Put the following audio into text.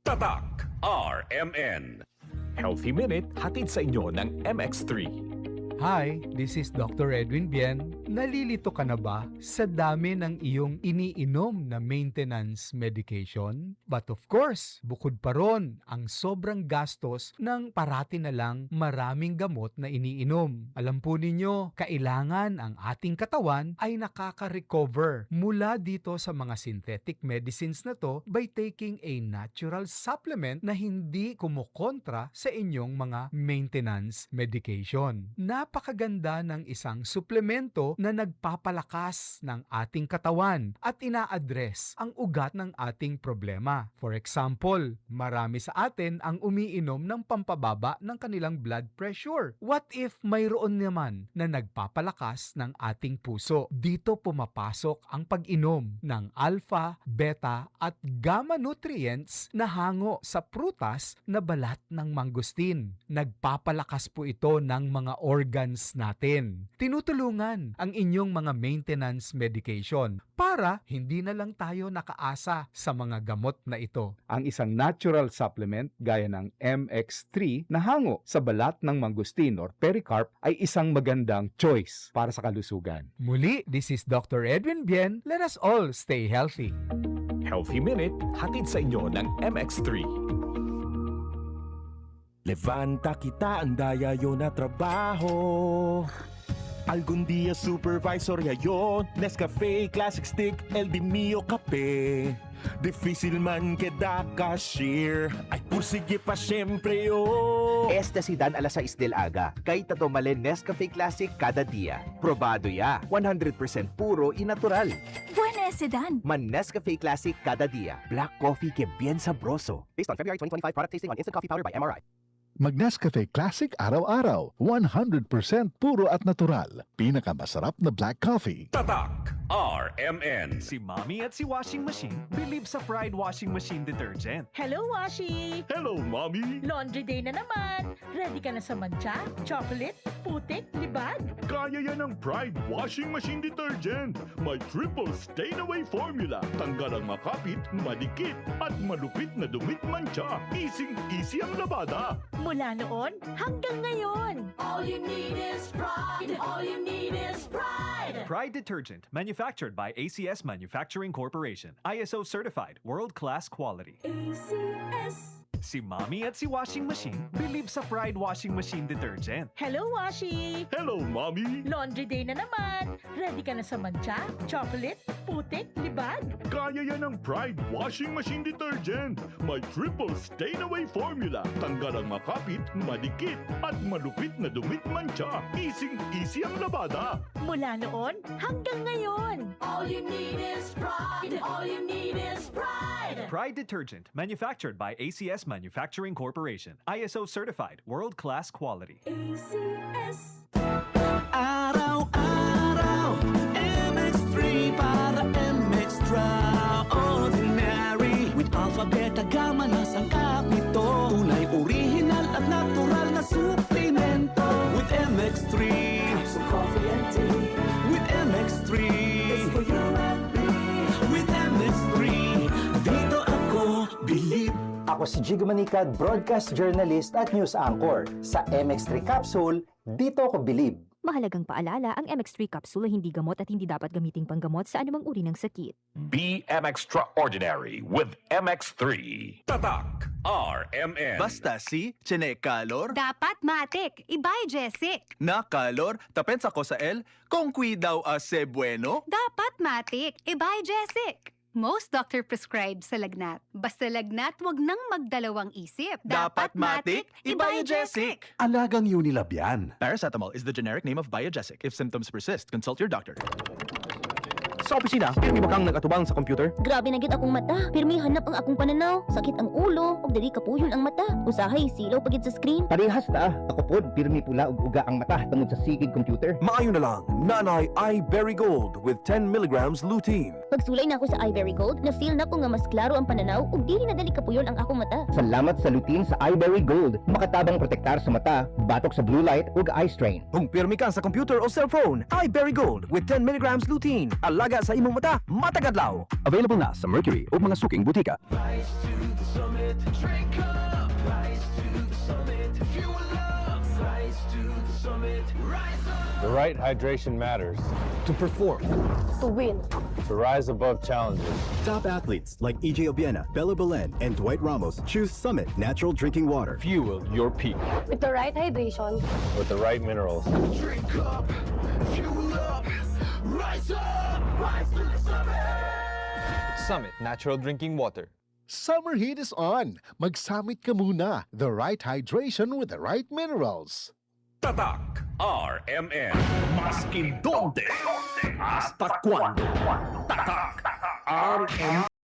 Tatak RMN. Healthy Minute hatid sa inyo ng MX3. Hi, this is Dr. Edwin Bien. Nalilito ka na ba sa dami ng iyong iniinom na maintenance medication? But of course, bukod pa ron ang sobrang gastos ng parati na lang maraming gamot na iniinom. Alam po ninyo, kailangan ang ating katawan ay nakaka-recover mula dito sa mga synthetic medicines na to by taking a natural supplement na hindi kumukontra sa inyong mga maintenance medication. Napakaganda ng isang suplemento na nagpapalakas ng ating katawan at ina-address ang ugat ng ating problema. For example, marami sa atin ang umiinom ng pampababa ng kanilang blood pressure. What if mayroon naman na nagpapalakas ng ating puso? Dito pumapasok ang pag-inom ng alpha, beta at gamma nutrients na hango sa prutas na balat ng mangustin. Nagpapalakas po ito ng mga organs natin. Tinutulungan ang inyong mga maintenance medication para hindi na lang tayo nakaasa sa mga gamot na ito. Ang isang natural supplement gaya ng MX3 na hango sa balat ng mangustin or pericarp ay isang magandang choice para sa kalusugan. Muli, this is Dr. Edwin Bien. Let us all stay healthy. Healthy Minute hatid sa inyo ng MX3. Levanta kita ang dayayo na trabaho. Algún día supervisor yayon. Nescafe, Classic Stick, El Di Mio Kape. Difícil man queda cashier. Ay pursige pa siyempre yo. Esta si Dan alas 6 del aga. Kay tatomale Nescafe Classic kada dia. Probado ya. 100% puro y natural. Buena ese Dan. Man Nescafe Classic kada dia. Black coffee que bien sabroso. Based on February 2025 product tasting on instant coffee powder by MRI. Mag-Nescafe Classic araw-araw. 100% puro at natural. Pinakamasarap na black coffee. Tatak RMN. Si Mommy at si Washing Machine believe sa Pride Washing Machine Detergent. Hello, Washi! Hello, Mommy! Laundry day na naman! Ready ka na sa mancha, chocolate, putik, libag? Kaya yan ang Pride Washing Machine Detergent. May triple stain-away formula. Tanggal ang makapit, madikit, at malupit na dumit mancha. Easy ang labada. Mula noon hanggang ngayon. All you need is pride. All you need is pride. Pride Detergent, manufactured by ACS Manufacturing Corporation. ISO certified, world-class quality. ACS. Si Mommy at si Washing Machine believe sa Pride Washing Machine Detergent. Hello, Washi! Hello, Mommy! Laundry day na naman. Ready ka na sa mancha, chocolate, putik, libag? Kaya yan ang Pride Washing Machine Detergent. May triple stain-away formula. Tanggal ang makapit, madikit, at malupit na dumit mancha. Easy ang labada. Mula noon hanggang ngayon. All you need is pride. All you need is pride. Pride Detergent, manufactured by ACS Manufacturing Corporation. ISO certified, world-class quality. ACS. Araw-araw, MX3 para MX-Traordinary. With alpha, beta, gamma na sangkap nito. Tunay, original at natural na suplemento. With MX3, Some coffee and tea. with MX3, It's for you and me. with MX3, dito ako believe. Ako si Jigo Manicad, broadcast journalist at news anchor. Sa MX3 Capsule, dito ko believe. Mahalagang paalala, ang MX3 capsule ay hindi gamot at hindi dapat gamiting panggamot sa anumang uri ng sakit. Be extraordinary with MX3. Tatak RMN. Basta si Chene Calor, Dapat matik. Ibay, Jessic. na Calor, tapensa ko sa L, kung daw ase bueno. Dapat matik. Ibay, Jessic. Most doctor prescribe sa lagnat. Basta lagnat, wag nang magdalawang isip. Dapat matik, ibay, Jessic. Alagang Unilab yan. Paracetamol is the generic name of Biogesic. If symptoms persist, consult your doctor. Sa opisina, pirmi ba kang nagatubang sa computer? Grabe na gyud akong mata. Pirmi hanap ang akong pananaw. Sakit ang ulo, ug dili kapuyon ang mata. Usahay silaw pagid sa screen. Parehas ta. Ako pod, pirmi pula ug uga ang mata tungod sa sigid computer. Maayo na lang, Nanay Iberry Gold with 10 milligrams lutein. Pagsulay na ako sa Iberry Gold, na-feel na ko nga mas klaro ang pananaw ug dili na dali kapuyon ang akong mata. Salamat sa lutein sa Iberry Gold. Makatabang protektar sa mata, batok sa blue light ug eye strain. Kung pirmi ka sa computer o cellphone, Iberry Gold with 10 milligrams lutein. Alaga sa imong mata, matagadlaw. Available na sa Mercury o mga suking butika. Rise to the summit. summit. Drink up, rise to the summit. Fuel up, rise to the summit. Rise up. The right hydration matters. To perform. To win. To rise above challenges. Top athletes like EJ Obiena, Bella Belen, and Dwight Ramos choose Summit Natural Drinking Water. Fuel your peak With the right hydration. with the right minerals. Drink up, fuel up, rise to the summit. Summit Natural Drinking Water. Summer heat is on. Mag-summit ka muna. The right hydration with the right minerals. Tatak RMN. Maskin donde, hasta cuando. Tatak RMN.